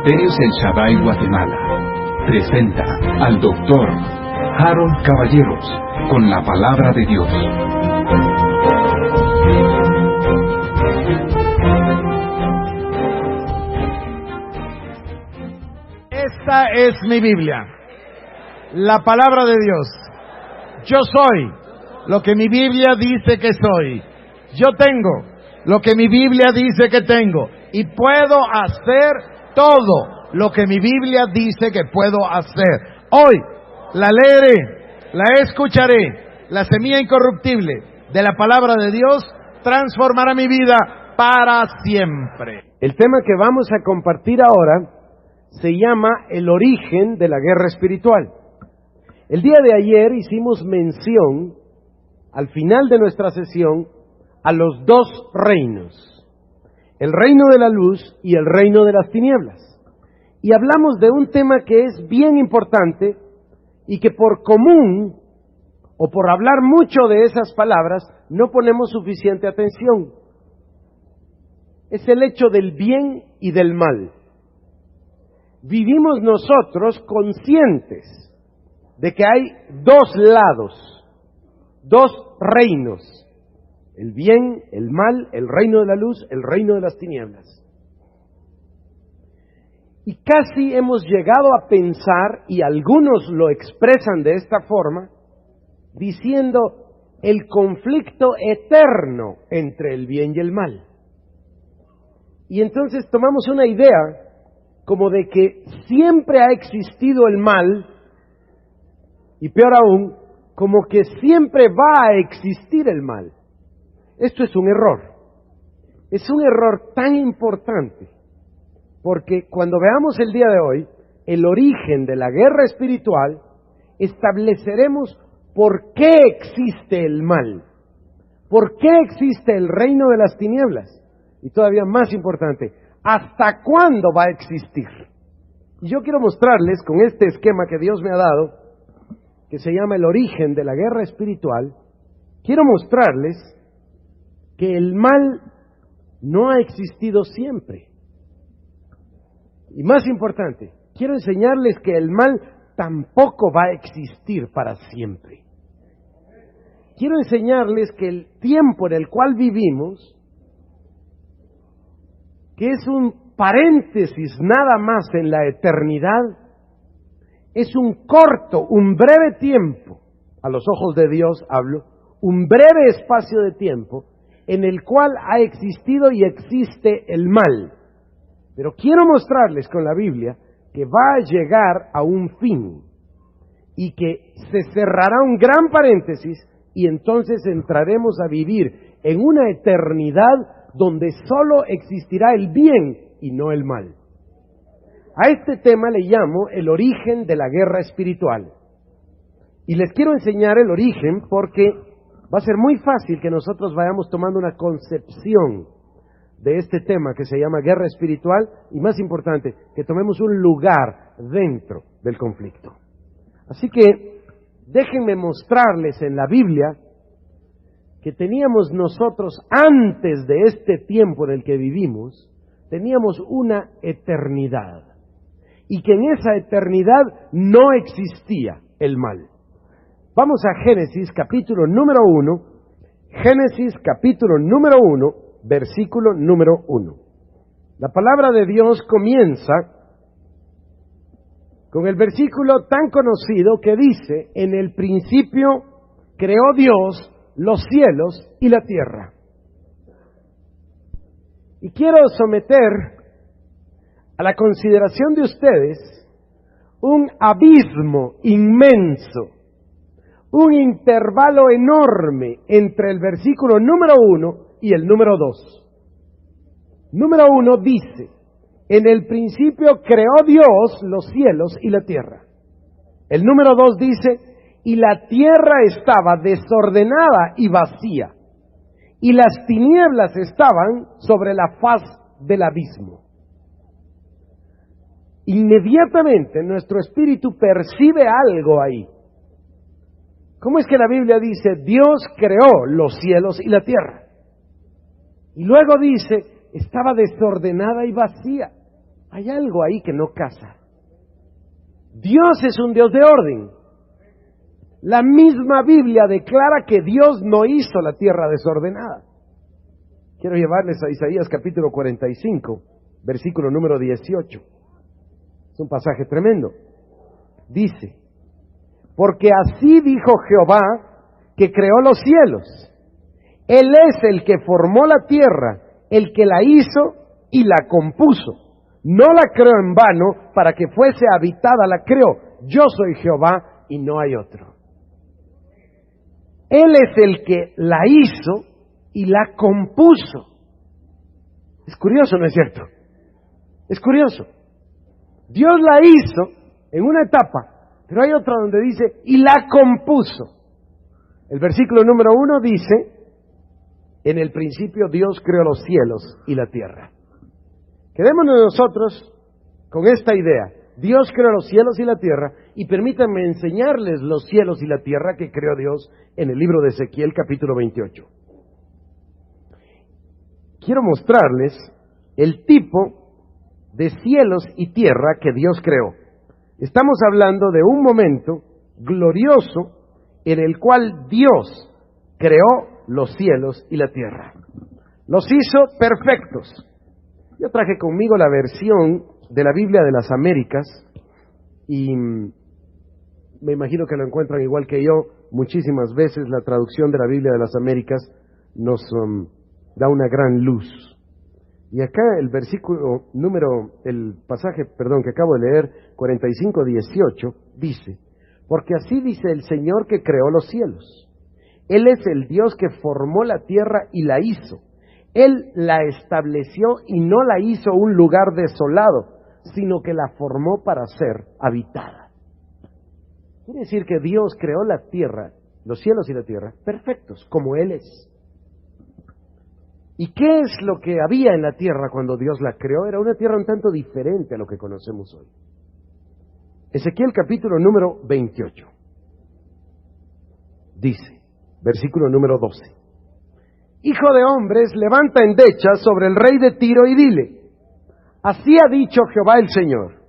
Ministerios El Shaddai Guatemala presenta al Dr. Harold Caballeros con la palabra de Dios. Esta es mi Biblia, la palabra de Dios. Yo soy lo que mi Biblia dice que soy. Yo tengo lo que mi Biblia dice que tengo. Y puedo hacer todo lo que mi Biblia dice que puedo hacer. Hoy la leeré, la escucharé. La semilla incorruptible de la palabra de Dios transformará mi vida para siempre. El tema que vamos a compartir ahora se llama el origen de la guerra espiritual. El día de ayer hicimos mención, al final de nuestra sesión, a los dos reinos, el reino de la luz y el reino de las tinieblas. Y hablamos de un tema que es bien importante y que por común, o por hablar mucho de esas palabras, no ponemos suficiente atención. Es el hecho del bien y del mal. Vivimos nosotros conscientes de que hay dos lados, dos reinos: el bien, el mal, el reino de la luz, el reino de las tinieblas. Y casi hemos llegado a pensar, y algunos lo expresan de esta forma, diciendo el conflicto eterno entre el bien y el mal. Y entonces tomamos una idea como de que siempre ha existido el mal, y peor aún, como que siempre va a existir el mal. Esto es un error. Es un error tan importante, porque cuando veamos el día de hoy el origen de la guerra espiritual, estableceremos por qué existe el mal, por qué existe el reino de las tinieblas, y todavía más importante, ¿hasta cuándo va a existir? Y yo quiero mostrarles con este esquema que Dios me ha dado, que se llama el origen de la guerra espiritual, quiero mostrarles que el mal no ha existido siempre. Y más importante, quiero enseñarles que el mal tampoco va a existir para siempre. Quiero enseñarles que el tiempo en el cual vivimos, que es un paréntesis nada más en la eternidad, es un corto, un breve tiempo, a los ojos de Dios hablo, un breve espacio de tiempo en el cual ha existido y existe el mal. Pero quiero mostrarles con la Biblia que va a llegar a un fin y que se cerrará un gran paréntesis y entonces entraremos a vivir en una eternidad donde solo existirá el bien y no el mal. A este tema le llamo el origen de la guerra espiritual. Y les quiero enseñar el origen porque va a ser muy fácil que nosotros vayamos tomando una concepción de este tema que se llama guerra espiritual, y más importante, que tomemos un lugar dentro del conflicto. Así que déjenme mostrarles en la Biblia que teníamos nosotros, antes de este tiempo en el que vivimos, teníamos una eternidad, y que en esa eternidad no existía el mal. Vamos a Génesis capítulo número 1, Génesis capítulo número 1, versículo número 1. La palabra de Dios comienza con el versículo tan conocido que dice: en el principio creó Dios los cielos y la tierra. Y quiero someter a la consideración de ustedes un abismo inmenso, un intervalo enorme entre el versículo número 1 y el número 2. Número 1 dice: en el principio creó Dios los cielos y la tierra. El número 2 dice: y la tierra estaba desordenada y vacía, y las tinieblas estaban sobre la faz del abismo. Inmediatamente nuestro espíritu percibe algo ahí. ¿Cómo es que la Biblia dice Dios creó los cielos y la tierra? Y luego dice, estaba desordenada y vacía. Hay algo ahí que no casa. Dios es un Dios de orden. La misma Biblia declara que Dios no hizo la tierra desordenada. Quiero llevarles a Isaías capítulo 45, versículo número 18. Es un pasaje tremendo. Dice: porque así dijo Jehová, que creó los cielos. Él es el que formó la tierra, el que la hizo y la compuso. No la creó en vano, para que fuese habitada la creó. Yo soy Jehová y no hay otro. Él es el que la hizo y la compuso. Es curioso, ¿no es cierto? Es curioso. Dios la hizo en una etapa, pero hay otra donde dice, y la compuso. El versículo número 1 dice, en el principio Dios creó los cielos y la tierra. Quedémonos nosotros con esta idea. Dios creó los cielos y la tierra, y permítanme enseñarles los cielos y la tierra que creó Dios en el libro de Ezequiel capítulo 28. Quiero mostrarles el tipo de cielos y tierra que Dios creó. Estamos hablando de un momento glorioso en el cual Dios creó los cielos y la tierra. Los hizo perfectos. Yo traje conmigo la versión de la Biblia de las Américas y me imagino que lo encuentran igual que yo. Muchísimas veces la traducción de la Biblia de las Américas nos da una gran luz. Y acá el pasaje que acabo de leer, 45:18, dice: porque así dice el Señor que creó los cielos. Él es el Dios que formó la tierra y la hizo. Él la estableció y no la hizo un lugar desolado, sino que la formó para ser habitada. Quiere decir que Dios creó la tierra, los cielos y la tierra, perfectos, como Él es. ¿Y qué es lo que había en la tierra cuando Dios la creó? Era una tierra un tanto diferente a lo que conocemos hoy. Ezequiel capítulo número 28. Dice, versículo número 12. Hijo de hombres, levanta endecha sobre el rey de Tiro y dile: así ha dicho Jehová el Señor,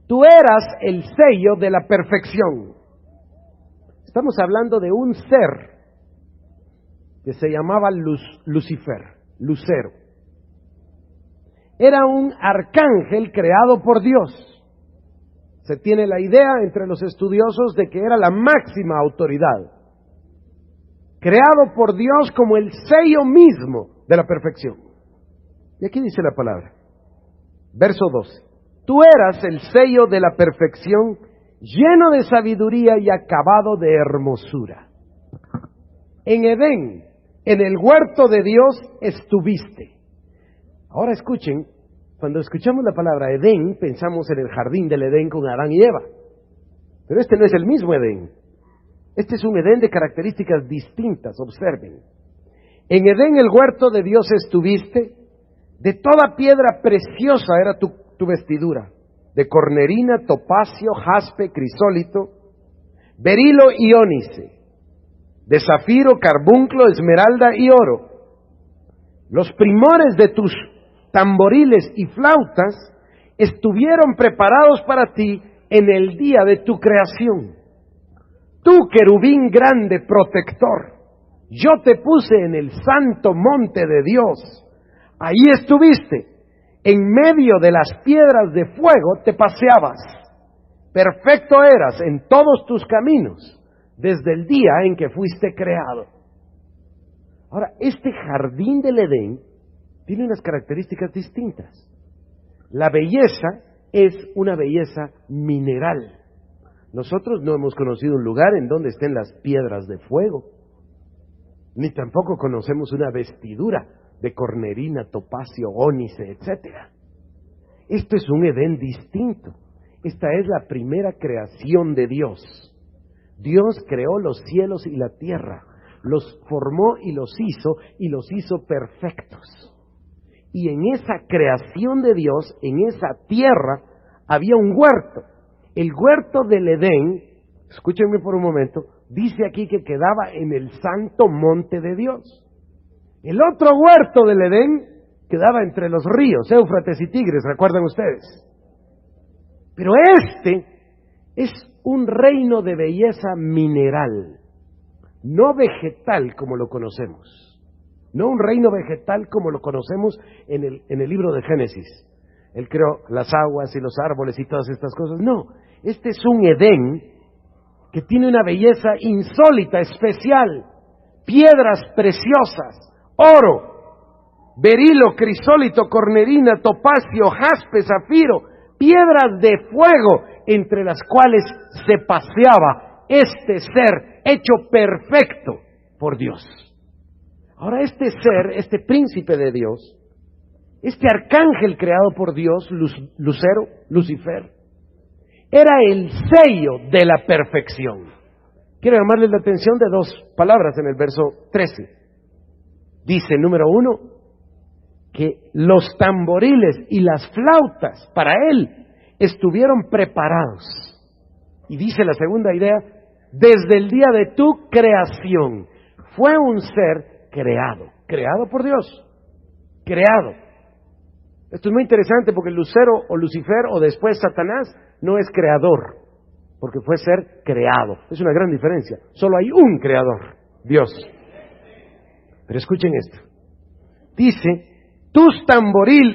tú eras el sello de la perfección. Estamos hablando de un ser que se llamaba Lucifer, Lucero. Era un arcángel creado por Dios. Se tiene la idea entre los estudiosos de que era la máxima autoridad, creado por Dios como el sello mismo de la perfección. Y aquí dice la palabra, verso 12: tú eras el sello de la perfección, lleno de sabiduría y acabado de hermosura. En Edén, en el huerto de Dios, estuviste. Ahora escuchen, cuando escuchamos la palabra Edén, pensamos en el jardín del Edén con Adán y Eva. Pero este no es el mismo Edén. Este es un Edén de características distintas, observen. En Edén, el huerto de Dios, estuviste. De toda piedra preciosa era tu vestidura, de cornerina, topacio, jaspe, crisólito, berilo y ónice, de zafiro, carbunclo, esmeralda y oro. Los primores de tus tamboriles y flautas estuvieron preparados para ti en el día de tu creación. Tú, querubín grande, protector, yo te puse en el santo monte de Dios. Ahí estuviste, en medio de las piedras de fuego te paseabas. Perfecto eras en todos tus caminos, desde el día en que fuiste creado. Ahora, este jardín del Edén tiene unas características distintas. La belleza es una belleza mineral. Nosotros no hemos conocido un lugar en donde estén las piedras de fuego, ni tampoco conocemos una vestidura de cornerina, topacio, ónice, etc. Esto es un Edén distinto. Esta es la primera creación de Dios. Dios creó los cielos y la tierra, los formó y los hizo perfectos. Y en esa creación de Dios, en esa tierra, había un huerto. El huerto del Edén, escúchenme por un momento, dice aquí que quedaba en el santo monte de Dios. El otro huerto del Edén quedaba entre los ríos, Éufrates y Tigris, ¿recuerdan ustedes? Pero este es un reino de belleza mineral, no vegetal como lo conocemos. No un reino vegetal como lo conocemos en el libro de Génesis. Él creó las aguas y los árboles y todas estas cosas. No, este es un Edén que tiene una belleza insólita, especial. Piedras preciosas, oro, berilo, crisólito, cornerina, topacio, jaspe, zafiro, piedras de fuego, entre las cuales se paseaba este ser hecho perfecto por Dios. Ahora este ser, este príncipe de Dios, este arcángel creado por Dios, Lucero, Lucifer, era el sello de la perfección. Quiero llamarles la atención de dos palabras en el verso 13. Dice, número 1, que los tamboriles y las flautas para él estuvieron preparados. Y dice la segunda idea, desde el día de tu creación, fue un ser creado por Dios, creado. Esto es muy interesante porque Lucero o Lucifer o después Satanás no es creador, porque fue ser creado. Es una gran diferencia. Solo hay un creador, Dios. Pero escuchen esto. Dice,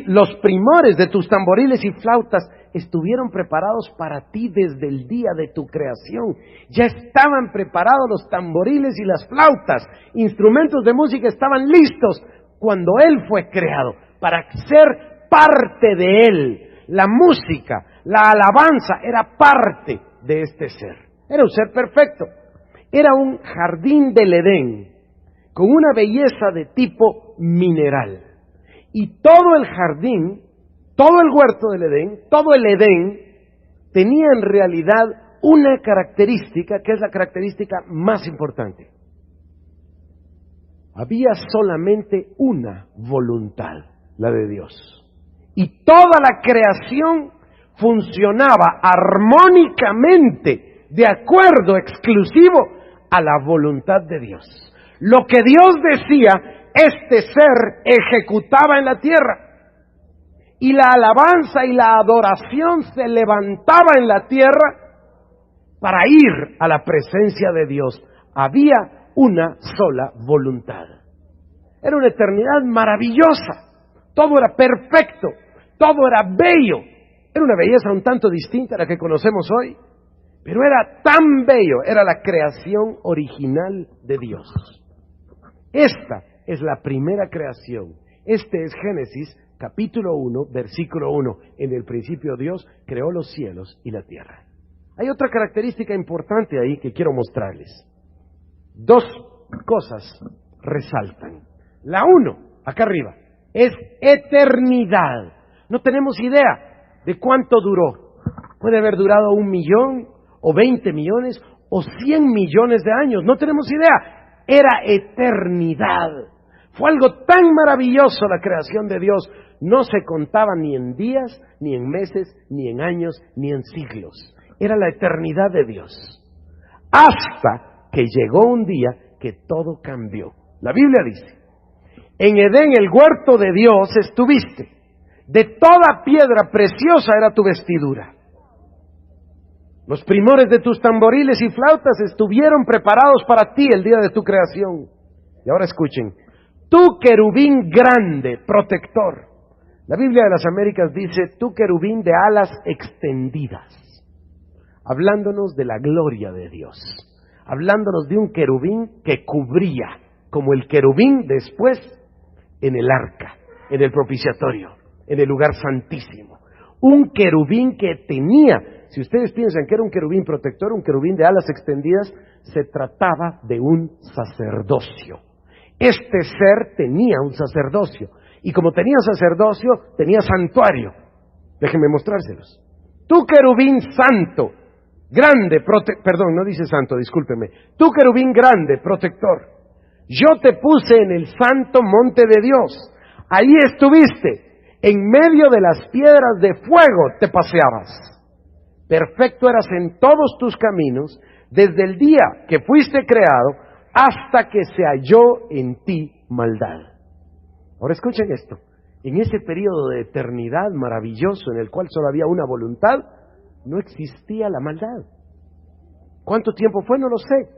los primores de tus tamboriles y flautas estuvieron preparados para ti desde el día de tu creación. Ya estaban preparados los tamboriles y las flautas. Instrumentos de música estaban listos cuando Él fue creado, para ser parte de Él. La música, la alabanza era parte de este ser. Era un ser perfecto. Era un jardín del Edén con una belleza de tipo mineral. Y todo el jardín, todo el huerto del Edén, todo el Edén tenía en realidad una característica que es la característica más importante. Había solamente una voluntad, la de Dios. Y toda la creación funcionaba armónicamente, de acuerdo exclusivo a la voluntad de Dios. Lo que Dios decía, este ser ejecutaba en la tierra. Y la alabanza y la adoración se levantaba en la tierra para ir a la presencia de Dios. Había una sola voluntad. Era una eternidad maravillosa. Todo era perfecto. Todo era bello. Era una belleza un tanto distinta a la que conocemos hoy, pero era tan bello, era la creación original de Dios. Esta es la primera creación. Este es Génesis, capítulo 1, versículo 1. En el principio Dios creó los cielos y la tierra. Hay otra característica importante ahí que quiero mostrarles. Dos cosas resaltan. La uno, acá arriba, es eternidad. No tenemos idea de cuánto duró. Puede haber durado 1 millón, o 20 millones, o 100 millones de años. No tenemos idea. Era eternidad. Fue algo tan maravilloso la creación de Dios. No se contaba ni en días, ni en meses, ni en años, ni en siglos. Era la eternidad de Dios. Hasta que llegó un día que todo cambió. La Biblia dice, en Edén, el huerto de Dios, estuviste. De toda piedra preciosa era tu vestidura. Los primores de tus tamboriles y flautas estuvieron preparados para ti el día de tu creación. Y ahora escuchen, tú querubín grande, protector. La Biblia de las Américas dice, tú querubín de alas extendidas, hablándonos de la gloria de Dios, hablándonos de un querubín que cubría, como el querubín después en el arca, en el propiciatorio, en el lugar santísimo. Un querubín que tenía, si ustedes piensan que era un querubín protector, un querubín de alas extendidas, se trataba de un sacerdocio. Este ser tenía un sacerdocio, y como tenía sacerdocio, tenía santuario. Déjenme mostrárselos. Tú querubín santo, grande, no dice santo, discúlpeme. Tú querubín grande, protector. Yo te puse en el santo monte de Dios. Allí estuviste. En medio de las piedras de fuego te paseabas. Perfecto eras en todos tus caminos, desde el día que fuiste creado hasta que se halló en ti maldad. Ahora escuchen esto. En ese periodo de eternidad maravilloso en el cual solo había una voluntad, no existía la maldad. ¿Cuánto tiempo fue? No lo sé.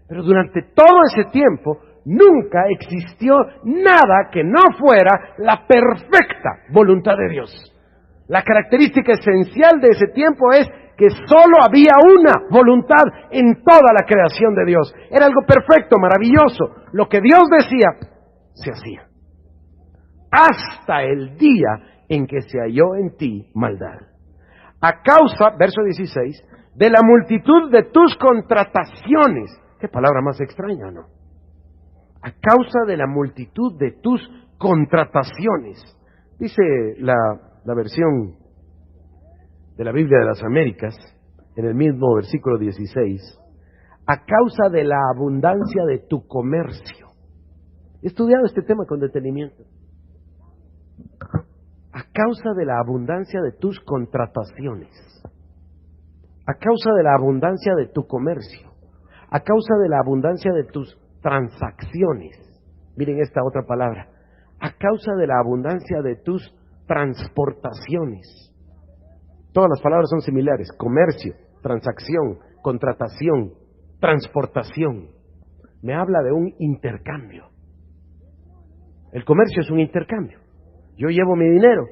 Pero durante todo ese tiempo nunca existió nada que no fuera la perfecta voluntad de Dios. La característica esencial de ese tiempo es que solo había una voluntad en toda la creación de Dios. Era algo perfecto, maravilloso. Lo que Dios decía, se hacía. Hasta el día en que se halló en ti maldad. A causa, verso 16, de la multitud de tus contrataciones. Qué palabra más extraña, ¿no? A causa de la multitud de tus contrataciones. Dice la versión de la Biblia de las Américas, en el mismo versículo 16, a causa de la abundancia de tu comercio. He estudiado este tema con detenimiento. A causa de la abundancia de tus contrataciones, a causa de la abundancia de tu comercio, a causa de la abundancia de tus transacciones. Miren esta otra palabra. A causa de la abundancia de tus transportaciones. Todas las palabras son similares. Comercio, transacción, contratación, transportación. Me habla de un intercambio. El comercio es un intercambio. Yo llevo mi dinero,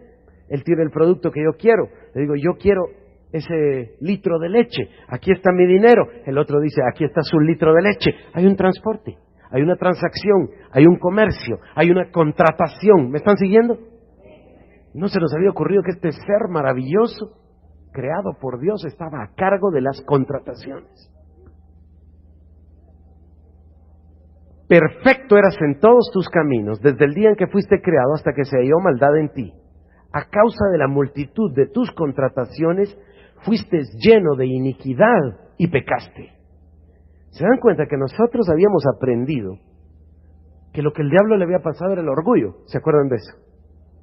él tiene el producto que yo quiero. Le digo, yo quiero ese litro de leche, aquí está mi dinero. El otro dice, aquí está su litro de leche. Hay un transporte, hay una transacción, hay un comercio, hay una contratación. ¿Me están siguiendo? ¿No se nos había ocurrido que este ser maravilloso, creado por Dios, estaba a cargo de las contrataciones? Perfecto eras en todos tus caminos, desde el día en que fuiste creado hasta que se halló maldad en ti. A causa de la multitud de tus contrataciones, fuiste lleno de iniquidad y pecaste. ¿Se dan cuenta que nosotros habíamos aprendido que lo que el diablo le había pasado era el orgullo? ¿Se acuerdan de eso?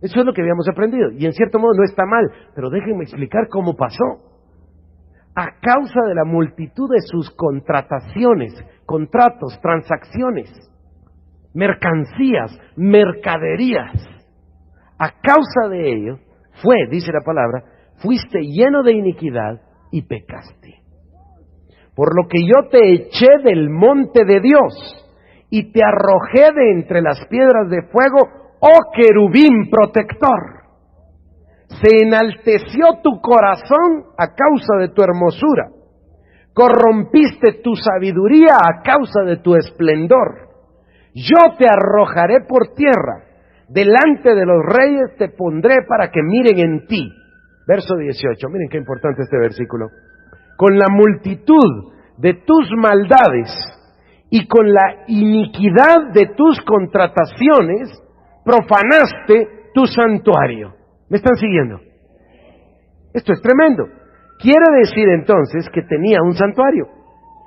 Eso es lo que habíamos aprendido, y en cierto modo no está mal, pero déjenme explicar cómo pasó. A causa de la multitud de sus contrataciones, contratos, transacciones, mercancías, mercaderías, a causa de ello, dice la palabra, fuiste lleno de iniquidad y pecaste. Por lo que yo te eché del monte de Dios y te arrojé de entre las piedras de fuego, oh querubín protector. Se enalteció tu corazón a causa de tu hermosura. Corrompiste tu sabiduría a causa de tu esplendor. Yo te arrojaré por tierra. Delante de los reyes te pondré para que miren en ti. Verso 18. Miren qué importante este versículo. Con la multitud de tus maldades y con la iniquidad de tus contrataciones, profanaste tu santuario. ¿Me están siguiendo? Esto es tremendo. Quiere decir entonces que tenía un santuario.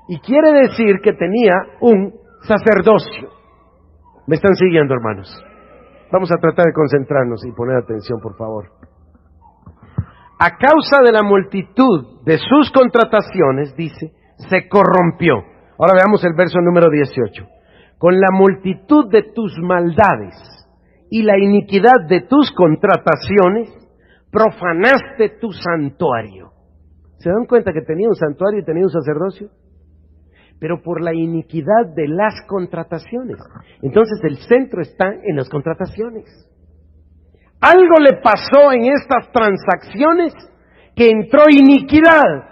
Y quiere decir que tenía un sacerdocio. ¿Me están siguiendo, hermanos? Vamos a tratar de concentrarnos y poner atención, por favor. A causa de la multitud de sus contrataciones, dice, se corrompió. Ahora veamos el verso número 18. Con la multitud de tus maldades y la iniquidad de tus contrataciones, profanaste tu santuario. ¿Se dan cuenta que tenía un santuario y tenía un sacerdocio? Pero por la iniquidad de las contrataciones. Entonces el centro está en las contrataciones. Algo le pasó en estas transacciones que entró iniquidad.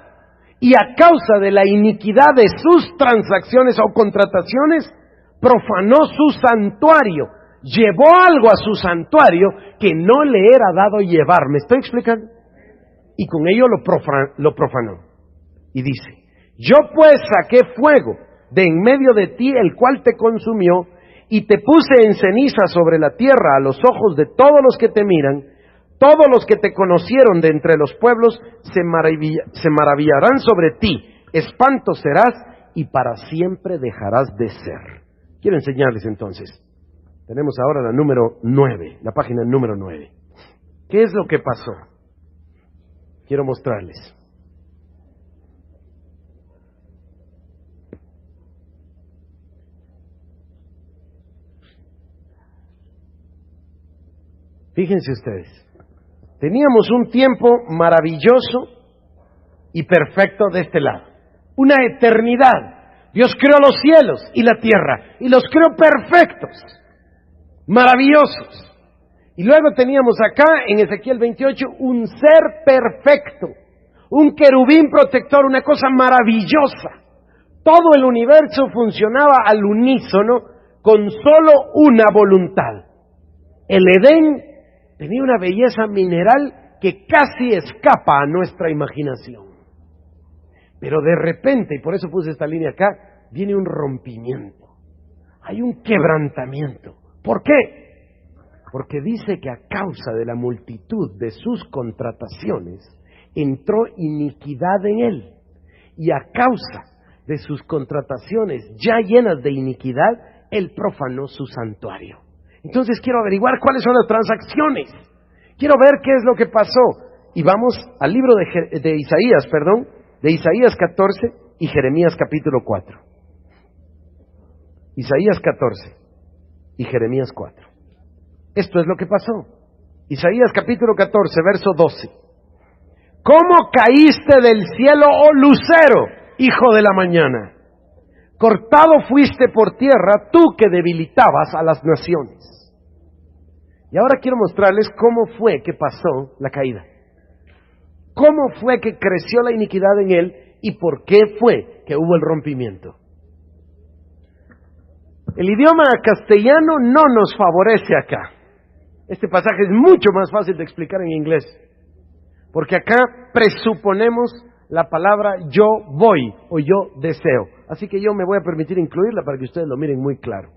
Y a causa de la iniquidad de sus transacciones o contrataciones, profanó su santuario. Llevó algo a su santuario que no le era dado llevar. ¿Me estoy explicando? Y con ello lo profanó. Y dice, yo pues saqué fuego de en medio de ti, el cual te consumió, y te puse en ceniza sobre la tierra a los ojos de todos los que te miran. Todos los que te conocieron de entre los pueblos se maravillarán sobre ti. Espanto serás y para siempre dejarás de ser. Quiero enseñarles entonces. Tenemos ahora la número 9, la página número 9. ¿Qué es lo que pasó? Quiero mostrarles. Fíjense ustedes, teníamos un tiempo maravilloso y perfecto de este lado. Una eternidad. Dios creó los cielos y la tierra y los creó perfectos, maravillosos. Y luego teníamos acá en Ezequiel 28 un ser perfecto, un querubín protector, una cosa maravillosa. Todo el universo funcionaba al unísono con solo una voluntad. El Edén tenía una belleza mineral que casi escapa a nuestra imaginación. Pero de repente, y por eso puse esta línea acá, viene un rompimiento. Hay un quebrantamiento. ¿Por qué? Porque dice que a causa de la multitud de sus contrataciones, entró iniquidad en él. Y a causa de sus contrataciones ya llenas de iniquidad, él profanó su santuario. Entonces quiero averiguar cuáles son las transacciones. Quiero ver qué es lo que pasó. Y vamos al libro de Isaías 14 y Jeremías capítulo 4. Isaías 14 y Jeremías 4. Esto es lo que pasó. Isaías capítulo 14, verso 12. ¿Cómo caíste del cielo, oh lucero, hijo de la mañana? Cortado fuiste por tierra, tú que debilitabas a las naciones. Y ahora quiero mostrarles cómo fue que pasó la caída. Cómo fue que creció la iniquidad en él y por qué fue que hubo el rompimiento. El idioma castellano no nos favorece acá. Este pasaje es mucho más fácil de explicar en inglés, porque acá presuponemos la palabra yo voy o yo deseo. Así que yo me voy a permitir incluirla para que ustedes lo miren muy claro.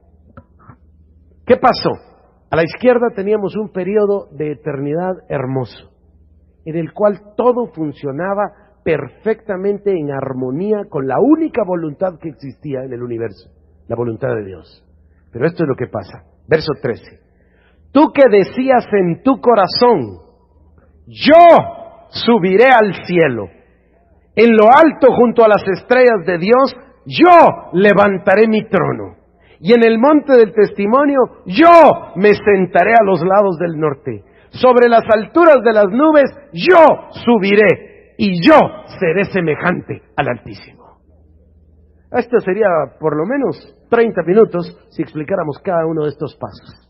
¿Qué pasó? A la izquierda teníamos un periodo de eternidad hermoso, en el cual todo funcionaba perfectamente en armonía con la única voluntad que existía en el universo, la voluntad de Dios. Pero esto es lo que pasa. Verso 13. Tú que decías en tu corazón, yo subiré al cielo, en lo alto junto a las estrellas de Dios, yo levantaré mi trono. Y en el monte del testimonio, yo me sentaré a los lados del norte. Sobre las alturas de las nubes, yo subiré y yo seré semejante al Altísimo. Esto sería por lo menos 30 minutos si explicáramos cada uno de estos pasos.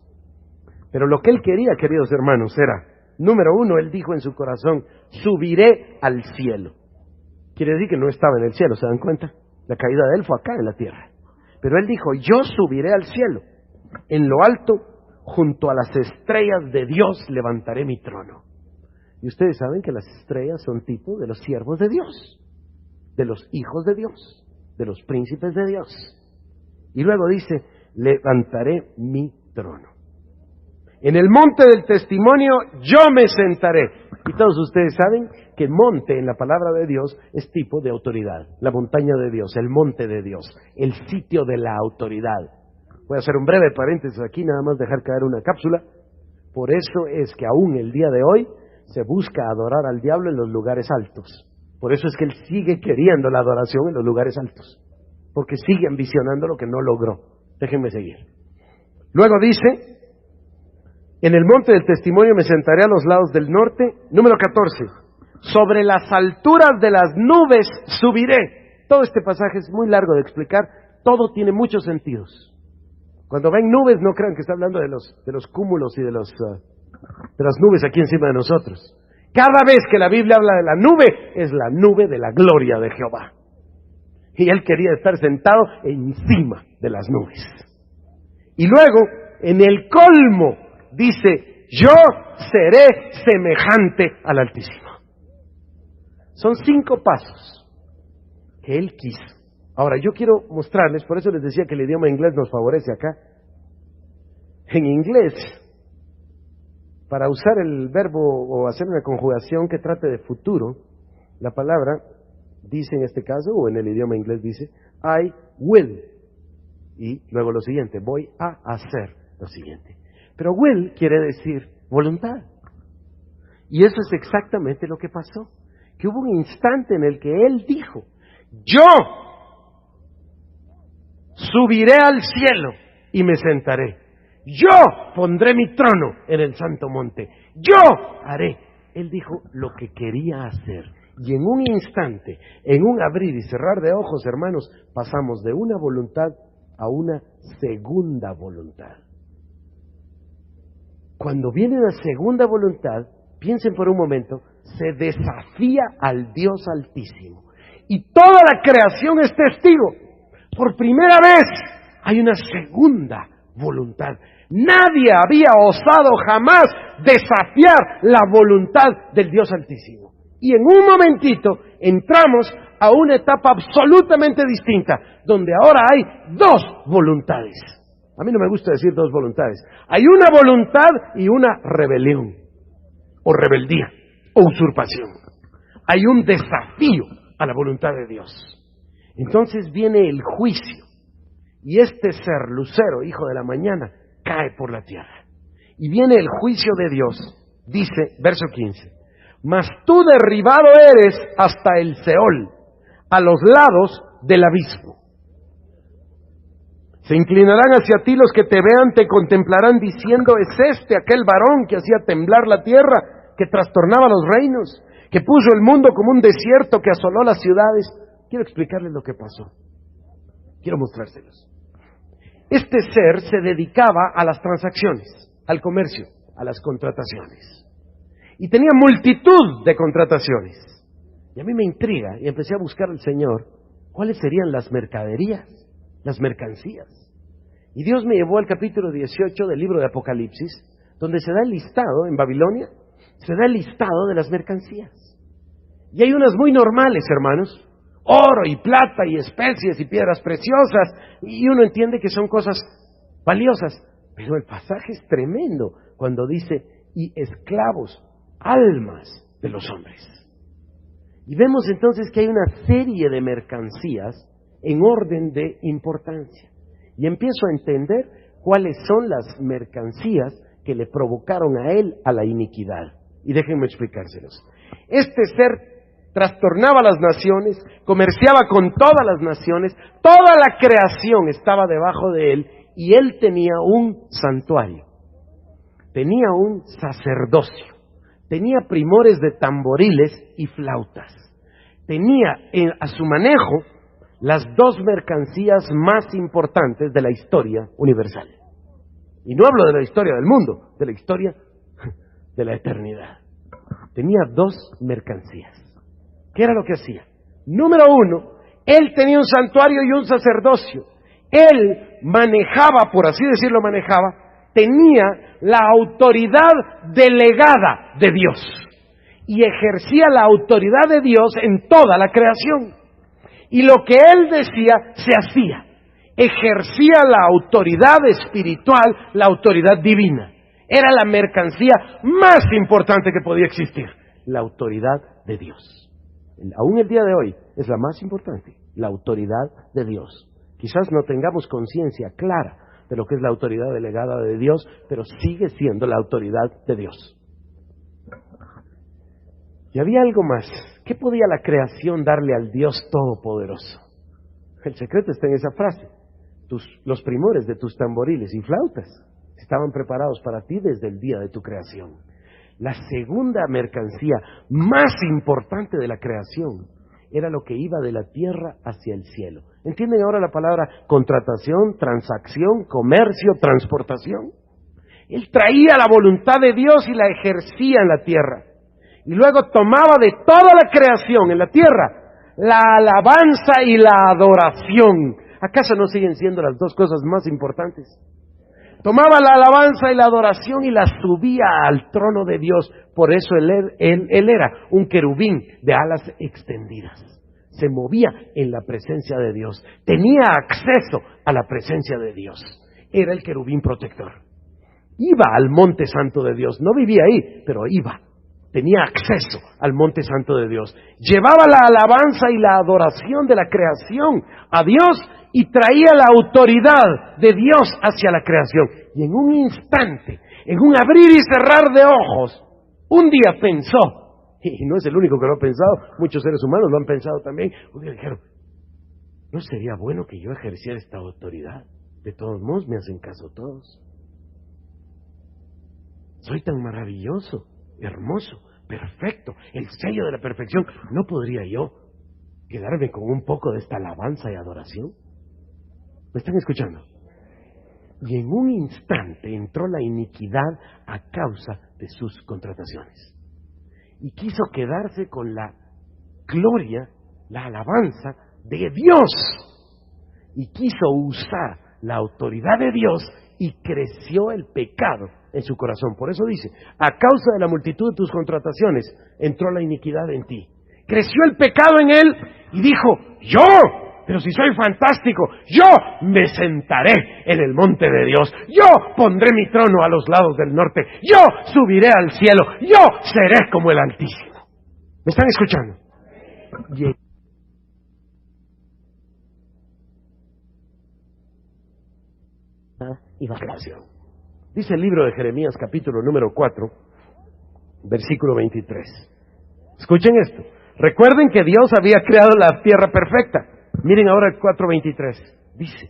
Pero lo que él quería, queridos hermanos, era, número uno, él dijo en su corazón, subiré al cielo. Quiere decir que no estaba en el cielo, ¿se dan cuenta? La caída de él fue acá en la tierra. Pero él dijo, yo subiré al cielo, en lo alto, junto a las estrellas de Dios levantaré mi trono. Y ustedes saben que las estrellas son tipo de los siervos de Dios, de los hijos de Dios, de los príncipes de Dios. Y luego dice, levantaré mi trono. En el monte del testimonio yo me sentaré. Y todos ustedes saben que monte en la palabra de Dios es tipo de autoridad. La montaña de Dios, el monte de Dios, el sitio de la autoridad. Voy a hacer un breve paréntesis aquí, nada más dejar caer una cápsula. Por eso es que aún el día de hoy se busca adorar al diablo en los lugares altos. Por eso es que él sigue queriendo la adoración en los lugares altos. Porque sigue ambicionando lo que no logró. Déjenme seguir. Luego dice, en el monte del testimonio me sentaré a los lados del norte. Número 14. Sobre las alturas de las nubes subiré. Todo este pasaje es muy largo de explicar. Todo tiene muchos sentidos. Cuando ven nubes, no crean que está hablando de los cúmulos y de las nubes aquí encima de nosotros. Cada vez que la Biblia habla de la nube, es la nube de la gloria de Jehová. Y él quería estar sentado encima de las nubes. Y luego, en el colmo, dice, yo seré semejante al Altísimo. Son 5 pasos que él quiso. Ahora, yo quiero mostrarles, por eso les decía que el idioma inglés nos favorece acá. En inglés, para usar el verbo o hacer una conjugación que trate de futuro, la palabra dice en este caso, o en el idioma inglés dice, I will. Y luego lo siguiente, voy a hacer lo siguiente. Pero will quiere decir voluntad. Y eso es exactamente lo que pasó. Que hubo un instante en el que él dijo, yo subiré al cielo y me sentaré. Yo pondré mi trono en el santo monte. Yo haré. Él dijo lo que quería hacer. Y en un instante, en un abrir y cerrar de ojos, hermanos, pasamos de una voluntad a una segunda voluntad. Cuando viene la segunda voluntad, piensen por un momento, se desafía al Dios Altísimo. Y toda la creación es testigo. Por primera vez hay una segunda voluntad. Nadie había osado jamás desafiar la voluntad del Dios Altísimo. Y en un momentito entramos a una etapa absolutamente distinta, donde ahora hay dos voluntades. A mí no me gusta decir dos voluntades. Hay una voluntad y una rebelión, o rebeldía, o usurpación. Hay un desafío a la voluntad de Dios. Entonces viene el juicio, y este ser, Lucero, hijo de la mañana, cae por la tierra. Y viene el juicio de Dios, dice, verso 15, mas tú derribado eres hasta el Seol, a los lados del abismo. Se inclinarán hacia ti los que te vean, te contemplarán diciendo, es este aquel varón que hacía temblar la tierra, que trastornaba los reinos, que puso el mundo como un desierto, que asoló las ciudades. Quiero explicarles lo que pasó. Quiero mostrárselos. Este ser se dedicaba a las transacciones, al comercio, a las contrataciones. Y tenía multitud de contrataciones. Y a mí me intriga, y empecé a buscar al Señor, ¿cuáles serían las mercaderías, las mercancías? Y Dios me llevó al capítulo 18 del libro de Apocalipsis, donde se da el listado, en Babilonia, se da el listado de las mercancías. Y hay unas muy normales, hermanos, oro y plata y especies y piedras preciosas, y uno entiende que son cosas valiosas, pero el pasaje es tremendo cuando dice, y esclavos, almas de los hombres. Y vemos entonces que hay una serie de mercancías en orden de importancia. Y empiezo a entender cuáles son las mercancías que le provocaron a él a la iniquidad. Y déjenme explicárselos. Este ser trastornaba las naciones, comerciaba con todas las naciones, toda la creación estaba debajo de él, y él tenía un santuario, tenía un sacerdocio, tenía primores de tamboriles y flautas, tenía a su manejo las dos mercancías más importantes de la historia universal. Y no hablo de la historia del mundo, de la historia de la eternidad. Tenía dos mercancías. ¿Qué era lo que hacía? Número uno, él tenía un santuario y un sacerdocio. Él manejaba, por así decirlo, tenía la autoridad delegada de Dios. Y ejercía la autoridad de Dios en toda la creación. Y lo que él decía, se hacía. Ejercía la autoridad espiritual, la autoridad divina. Era la mercancía más importante que podía existir, la autoridad de Dios. Aún el día de hoy es la más importante, la autoridad de Dios. Quizás no tengamos conciencia clara de lo que es la autoridad delegada de Dios, pero sigue siendo la autoridad de Dios. Y había algo más. ¿Qué podía la creación darle al Dios Todopoderoso? El secreto está en esa frase. Los primores de tus tamboriles y flautas estaban preparados para ti desde el día de tu creación. La segunda mercancía más importante de la creación era lo que iba de la tierra hacia el cielo. ¿Entienden ahora la palabra contratación, transacción, comercio, transportación? Él traía la voluntad de Dios y la ejercía en la tierra. Y luego tomaba de toda la creación en la tierra la alabanza y la adoración. ¿Acaso no siguen siendo las dos cosas más importantes? Tomaba la alabanza y la adoración y la subía al trono de Dios. Por eso él era un querubín de alas extendidas. Se movía en la presencia de Dios. Tenía acceso a la presencia de Dios. Era el querubín protector. Iba al monte santo de Dios. No vivía ahí, pero iba. Tenía acceso al monte santo de Dios. Llevaba la alabanza y la adoración de la creación a Dios y traía la autoridad de Dios hacia la creación. Y en un instante, en un abrir y cerrar de ojos, un día pensó, y no es el único que lo ha pensado, muchos seres humanos lo han pensado también, un día dijeron, ¿no sería bueno que yo ejerciera esta autoridad? De todos modos me hacen caso todos. Soy tan maravilloso, hermoso, perfecto, el sello de la perfección. ¿No podría yo quedarme con un poco de esta alabanza y adoración? ¿Me están escuchando? Y en un instante entró la iniquidad a causa de sus contrataciones. Y quiso quedarse con la gloria, la alabanza de Dios. Y quiso usar la autoridad de Dios y creció el pecado en su corazón. Por eso dice, a causa de la multitud de tus contrataciones entró la iniquidad en ti. Creció el pecado en él y dijo, pero si soy fantástico, yo me sentaré en el monte de Dios, yo pondré mi trono a los lados del norte, yo subiré al cielo, yo seré como el Altísimo. ¿Me están escuchando? Y vacación. Dice el libro de Jeremías, capítulo número 4, versículo 23. Escuchen esto. Recuerden que Dios había creado la tierra perfecta. Miren ahora el 4:23. Dice,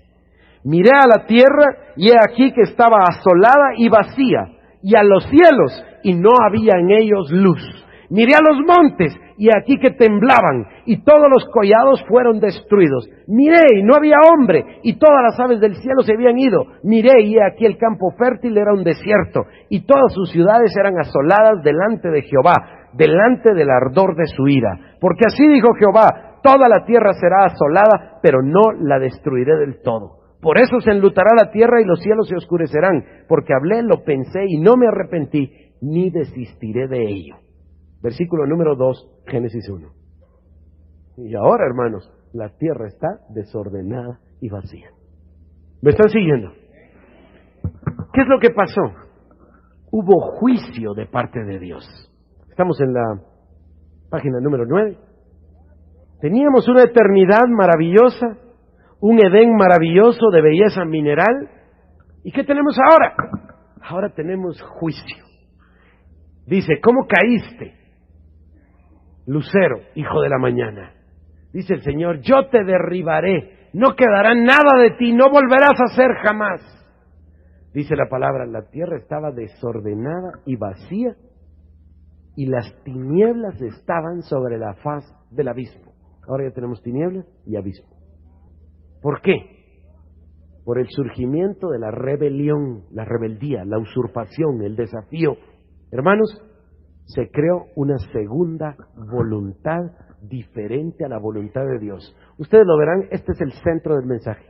miré a la tierra y he aquí que estaba asolada y vacía, y a los cielos y no había en ellos luz. Miré a los montes y aquí que temblaban, y todos los collados fueron destruidos. Miré y no había hombre, y todas las aves del cielo se habían ido. Miré y aquí el campo fértil era un desierto, y todas sus ciudades eran asoladas delante de Jehová, delante del ardor de su ira. Porque así dijo Jehová, toda la tierra será asolada, pero no la destruiré del todo. Por eso se enlutará la tierra y los cielos se oscurecerán, porque hablé, lo pensé y no me arrepentí, ni desistiré de ello. Versículo número 2, Génesis 1. Y ahora, hermanos, la tierra está desordenada y vacía. ¿Me están siguiendo? ¿Qué es lo que pasó? Hubo juicio de parte de Dios. Estamos en la página número 9. Teníamos una eternidad maravillosa, un Edén maravilloso de belleza mineral. ¿Y qué tenemos ahora? Ahora tenemos juicio. Dice, ¿cómo caíste, lucero, hijo de la mañana? Dice el Señor, yo te derribaré, no quedará nada de ti, no volverás a ser jamás. Dice la palabra, la tierra estaba desordenada y vacía, y las tinieblas estaban sobre la faz del abismo. Ahora ya tenemos tinieblas y abismo. ¿Por qué? Por el surgimiento de la rebelión, la rebeldía, la usurpación, el desafío. Hermanos, se creó una segunda voluntad diferente a la voluntad de Dios. Ustedes lo verán, este es el centro del mensaje.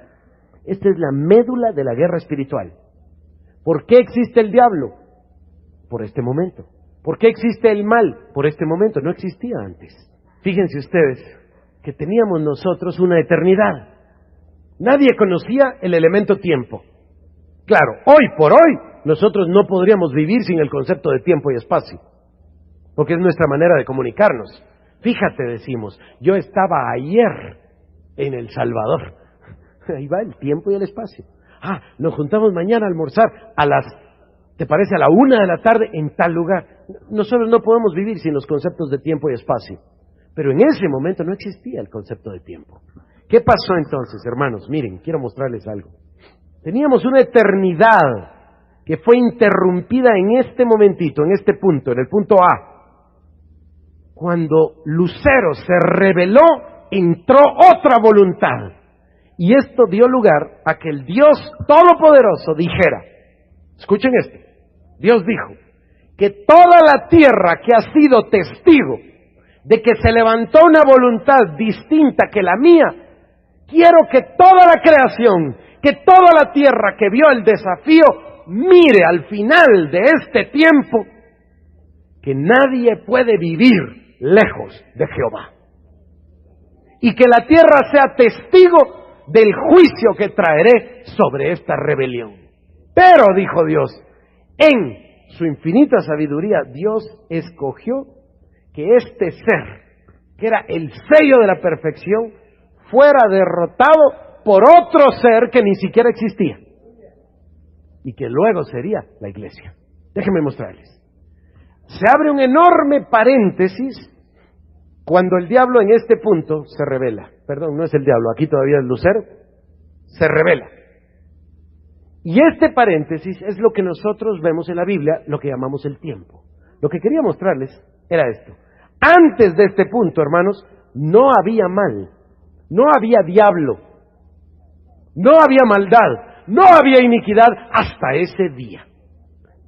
Esta es la médula de la guerra espiritual. ¿Por qué existe el diablo? Por este momento. ¿Por qué existe el mal? Por este momento. No existía antes. Fíjense ustedes que teníamos nosotros una eternidad. Nadie conocía el elemento tiempo. Claro, hoy por hoy nosotros no podríamos vivir sin el concepto de tiempo y espacio, porque es nuestra manera de comunicarnos. Fíjate, decimos, yo estaba ayer en El Salvador. Ahí va el tiempo y el espacio. Nos juntamos mañana a almorzar ¿te parece? A la 1 de la tarde en tal lugar. Nosotros no podemos vivir sin los conceptos de tiempo y espacio. Pero en ese momento no existía el concepto de tiempo. ¿Qué pasó entonces, hermanos? Miren, quiero mostrarles algo. Teníamos una eternidad que fue interrumpida en este momentito, en este punto, en el punto A. Cuando Lucero se rebeló, entró otra voluntad. Y esto dio lugar a que el Dios Todopoderoso dijera, escuchen esto, Dios dijo, que toda la tierra que ha sido testigo de que se levantó una voluntad distinta que la mía, quiero que toda la creación, que toda la tierra que vio el desafío, mire al final de este tiempo que nadie puede vivir lejos de Jehová. Y que la tierra sea testigo del juicio que traeré sobre esta rebelión. Pero, dijo Dios, en su infinita sabiduría, Dios escogió que este ser, que era el sello de la perfección, fuera derrotado por otro ser que ni siquiera existía. Y que luego sería la iglesia. Déjenme mostrarles. Se abre un enorme paréntesis cuando el diablo en este punto se revela. Perdón, no es el diablo, aquí todavía es Lucero. Se revela. Y este paréntesis es lo que nosotros vemos en la Biblia, lo que llamamos el tiempo. Lo que quería mostrarles era esto. Antes de este punto, hermanos, no había mal, no había diablo, no había maldad, no había iniquidad hasta ese día.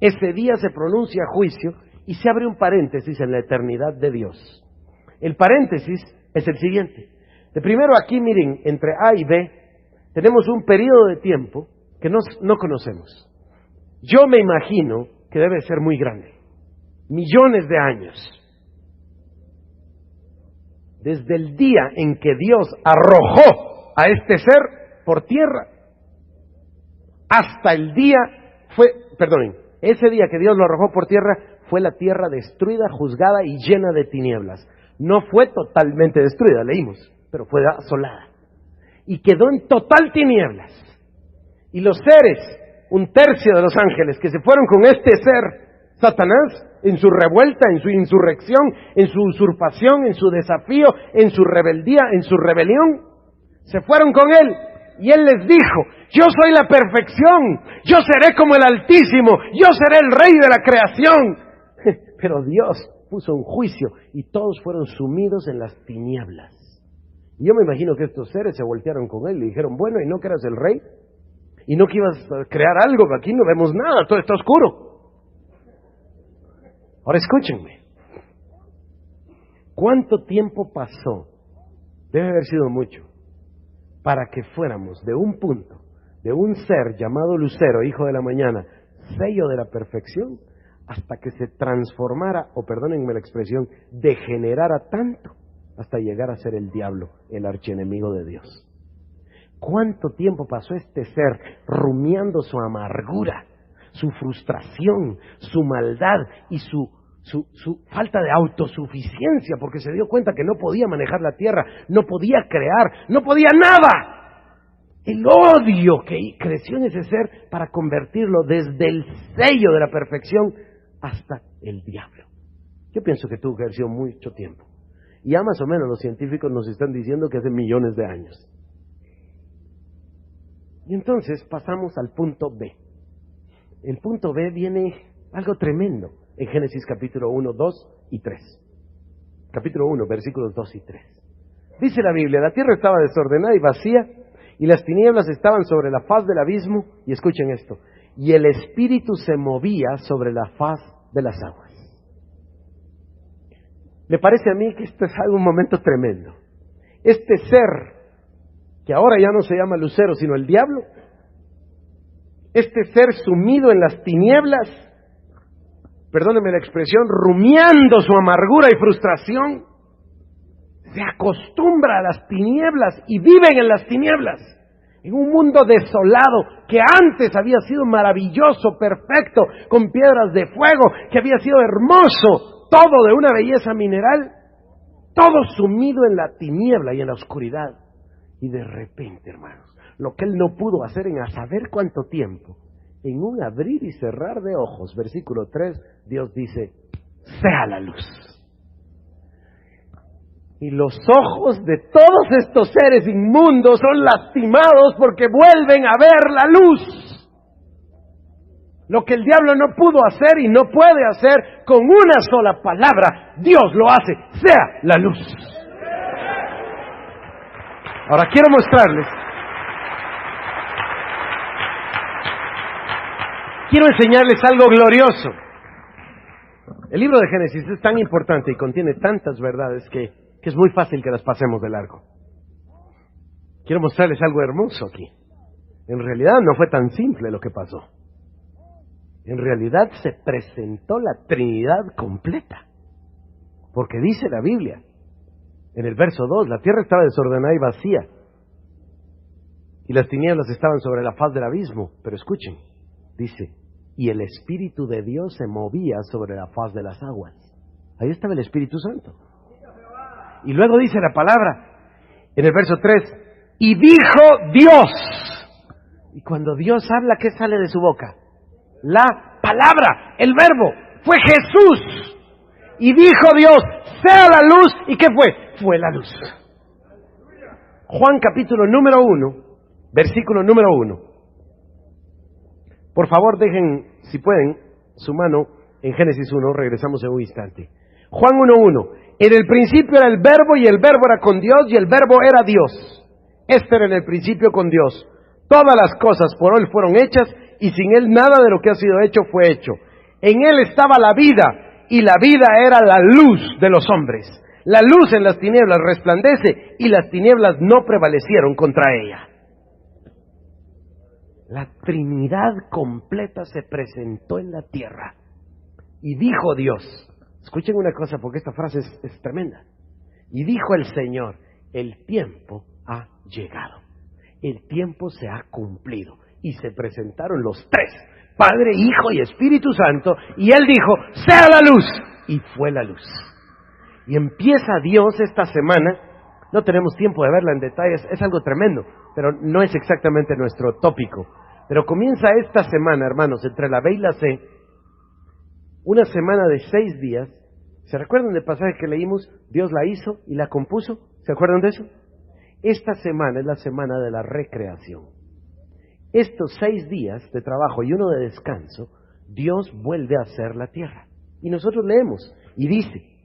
Ese día se pronuncia juicio y se abre un paréntesis en la eternidad de Dios. El paréntesis es el siguiente. De primero aquí, miren, entre A y B, tenemos un periodo de tiempo que no conocemos. Yo me imagino que debe ser muy grande. Millones de años. Desde el día en que Dios arrojó a este ser por tierra, hasta el día ese día que Dios lo arrojó por tierra, fue la tierra destruida, juzgada y llena de tinieblas. No fue totalmente destruida, leímos, pero fue asolada. Y quedó en total tinieblas. Y los seres, un tercio de los ángeles que se fueron con este ser, Satanás, en su revuelta, en su insurrección, en su usurpación, en su desafío, en su rebeldía, en su rebelión, se fueron con él. Y él les dijo: yo soy la perfección, yo seré como el Altísimo, yo seré el Rey de la creación. Pero Dios puso un juicio y todos fueron sumidos en las tinieblas. Y yo me imagino que estos seres se voltearon con él y le dijeron: bueno, ¿y no que eras el Rey? ¿Y no que ibas a crear algo? Aquí no vemos nada, todo está oscuro. Ahora escúchenme. ¿Cuánto tiempo pasó? Debe haber sido mucho, para que fuéramos de un punto, de un ser llamado Lucero, hijo de la mañana, sello de la perfección, hasta que se transformara, o perdónenme la expresión, degenerara tanto, hasta llegar a ser el diablo, el archienemigo de Dios. ¿Cuánto tiempo pasó este ser rumiando su amargura, su frustración, su maldad y su falta de autosuficiencia, porque se dio cuenta que no podía manejar la tierra, no podía crear, no podía nada? El odio que creció en ese ser para convertirlo desde el sello de la perfección hasta el diablo. Yo pienso que tuvo que haber sido mucho tiempo. Y ya más o menos los científicos nos están diciendo que hace millones de años. Y entonces pasamos al punto B. El punto B viene algo tremendo en Génesis capítulo 1, 2 y 3. Capítulo 1, versículos 2 y 3. Dice la Biblia: la tierra estaba desordenada y vacía, y las tinieblas estaban sobre la faz del abismo, y escuchen esto, y el Espíritu se movía sobre la faz de las aguas. Me parece a mí que esto es un momento tremendo. Este ser, que ahora ya no se llama Lucero, sino el diablo, este ser sumido en las tinieblas, perdónenme la expresión, rumiando su amargura y frustración, se acostumbra a las tinieblas y viven en las tinieblas, en un mundo desolado que antes había sido maravilloso, perfecto, con piedras de fuego, que había sido hermoso, todo de una belleza mineral, todo sumido en la tiniebla y en la oscuridad. Y de repente, hermanos, lo que él no pudo hacer en a saber cuánto tiempo, en un abrir y cerrar de ojos, versículo 3, Dios dice: sea la luz. Y los ojos de todos estos seres inmundos son lastimados porque vuelven a ver la luz. Lo que el diablo no pudo hacer y no puede hacer, con una sola palabra, Dios lo hace: sea la luz. Ahora quiero mostrarles, quiero enseñarles algo glorioso. El libro de Génesis es tan importante y contiene tantas verdades que es muy fácil que las pasemos de largo. Quiero mostrarles algo hermoso aquí. En realidad no fue tan simple lo que pasó. En realidad se presentó la Trinidad completa. Porque dice la Biblia, en el verso 2, la tierra estaba desordenada y vacía, y las tinieblas estaban sobre la faz del abismo. Pero escuchen, dice: y el Espíritu de Dios se movía sobre la faz de las aguas. Ahí estaba el Espíritu Santo. Y luego dice la palabra, en el verso 3, y dijo Dios. Y cuando Dios habla, ¿qué sale de su boca? La palabra, el verbo, fue Jesús. Y dijo Dios: sea la luz. ¿Y qué fue? Fue la luz. Juan capítulo número 1, versículo número 1. Por favor, dejen, si pueden, su mano en Génesis 1, regresamos en un instante. Juan 1:1. En el principio era el Verbo y el Verbo era con Dios y el Verbo era Dios. Este era en el principio con Dios. Todas las cosas por Él fueron hechas y sin Él nada de lo que ha sido hecho fue hecho. En Él estaba la vida y la vida era la luz de los hombres. La luz en las tinieblas resplandece y las tinieblas no prevalecieron contra ella. La Trinidad completa se presentó en la tierra y dijo Dios, escuchen una cosa porque esta frase es tremenda, y dijo el Señor, el tiempo ha llegado, el tiempo se ha cumplido, y se presentaron los tres, Padre, Hijo y Espíritu Santo, y Él dijo, sea la luz, y fue la luz. Y empieza Dios esta semana, no tenemos tiempo de verla en detalles, es algo tremendo, pero no es exactamente nuestro tópico. Pero comienza esta semana, hermanos, entre la B y la C, una semana de 6 días. ¿Se recuerdan del pasaje que leímos? Dios la hizo y la compuso. ¿Se acuerdan de eso? Esta semana es la semana de la recreación. Estos 6 días de trabajo y uno de descanso, Dios vuelve a hacer la tierra. Y nosotros leemos, y dice,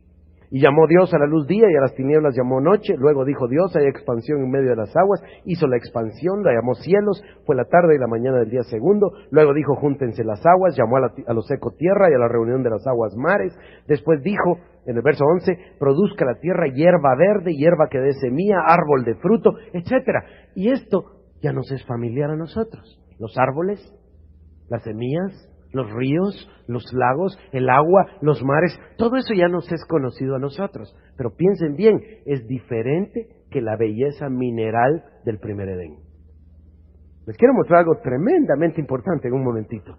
y llamó Dios a la luz día y a las tinieblas llamó noche, luego dijo Dios, hay expansión en medio de las aguas, hizo la expansión, la llamó cielos, fue la tarde y la mañana del día segundo, luego dijo júntense las aguas, llamó a lo seco tierra y a la reunión de las aguas mares, después dijo, en el verso 11, produzca la tierra hierba verde, hierba que dé semilla, árbol de fruto, etcétera. Y esto ya nos es familiar a nosotros, los árboles, las semillas, los ríos, los lagos, el agua, los mares, todo eso ya nos es conocido a nosotros. Pero piensen bien, es diferente que la belleza mineral del primer Edén. Les quiero mostrar algo tremendamente importante en un momentito.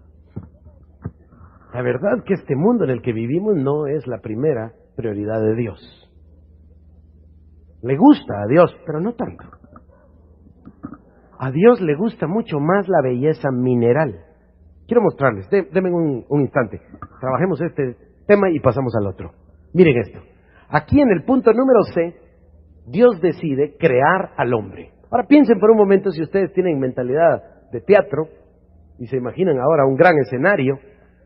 La verdad que este mundo en el que vivimos no es la primera prioridad de Dios. Le gusta a Dios, pero no tanto. A Dios le gusta mucho más la belleza mineral. Quiero mostrarles, denme un instante, trabajemos este tema y pasamos al otro. Miren esto, aquí en el punto número C, Dios decide crear al hombre. Ahora piensen por un momento si ustedes tienen mentalidad de teatro y se imaginan ahora un gran escenario,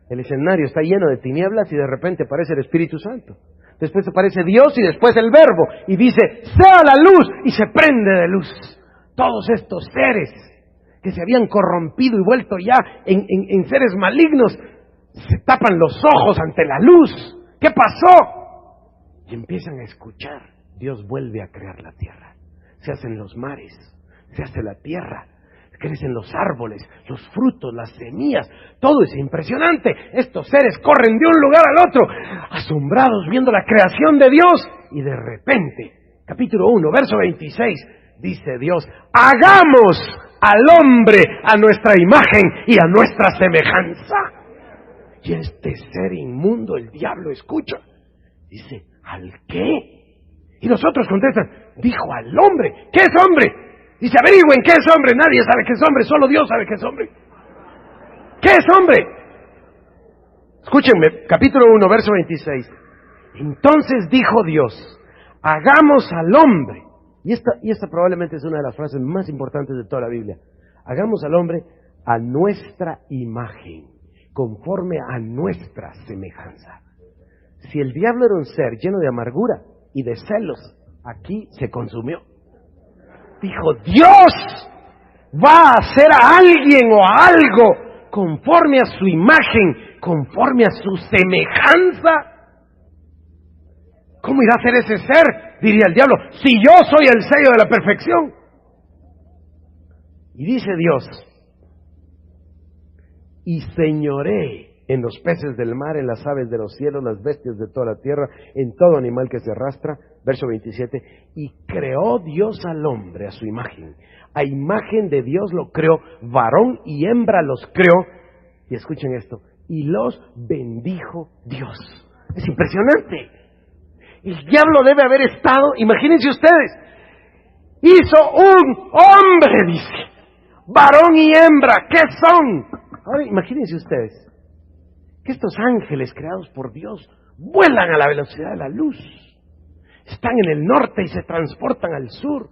el escenario está lleno de tinieblas y de repente aparece el Espíritu Santo. Después aparece Dios y después el Verbo y dice, sea la luz y se prende de luz. Todos estos seres que se habían corrompido y vuelto ya en seres malignos, se tapan los ojos ante la luz. ¿Qué pasó? Y empiezan a escuchar. Dios vuelve a crear la tierra. Se hacen los mares, se hace la tierra, crecen los árboles, los frutos, las semillas. Todo es impresionante. Estos seres corren de un lugar al otro, asombrados viendo la creación de Dios. Y de repente, capítulo 1, verso 26, dice Dios, hagamos al hombre a nuestra imagen y a nuestra semejanza. Y este ser inmundo, el diablo, escucha. Dice, ¿al qué? Y los otros contestan, dijo al hombre. ¿Qué es hombre? Dice, averigüen qué es hombre. Nadie sabe qué es hombre, solo Dios sabe qué es hombre. ¿Qué es hombre? Escúchenme, capítulo 1, verso 26. Entonces dijo Dios, hagamos al hombre. Y esta probablemente es una de las frases más importantes de toda la Biblia. Hagamos al hombre a nuestra imagen, conforme a nuestra semejanza. Si el diablo era un ser lleno de amargura y de celos, aquí se consumió. Dijo, Dios va a hacer a alguien o a algo conforme a su imagen, conforme a su semejanza. ¿Cómo irá a ser ese ser? Diría el diablo, si yo soy el sello de la perfección. Y dice Dios, y señoré en los peces del mar, en las aves de los cielos, las bestias de toda la tierra, en todo animal que se arrastra. Verso 27, y creó Dios al hombre a su imagen. A imagen de Dios lo creó, varón y hembra los creó. Y escuchen esto, y los bendijo Dios. Es impresionante. El diablo debe haber estado, imagínense ustedes, hizo un hombre, dice, varón y hembra, ¿qué son? Ahora imagínense ustedes, que estos ángeles creados por Dios vuelan a la velocidad de la luz, están en el norte y se transportan al sur,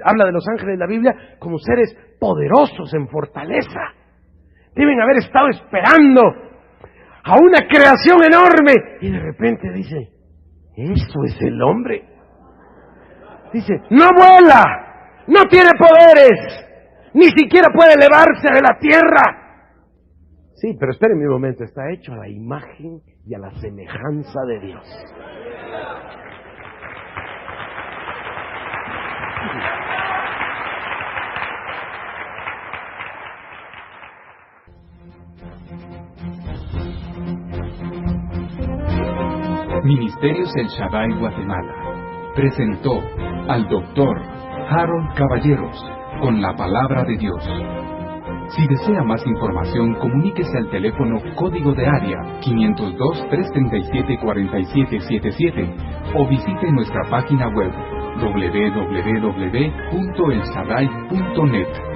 habla de los ángeles de la Biblia como seres poderosos en fortaleza, deben haber estado esperando a una creación enorme, y de repente dice, ¿eso es el hombre? Dice, no vuela, no tiene poderes, ni siquiera puede elevarse de la tierra. Sí, pero espérenme un momento, está hecho a la imagen y a la semejanza de Dios. Ministerios El Shaddai Guatemala presentó al Dr. Harold Caballeros con la palabra de Dios. Si desea más información, comuníquese al teléfono código de área 502-337-4777 o visite nuestra página web www.elshaddai.net.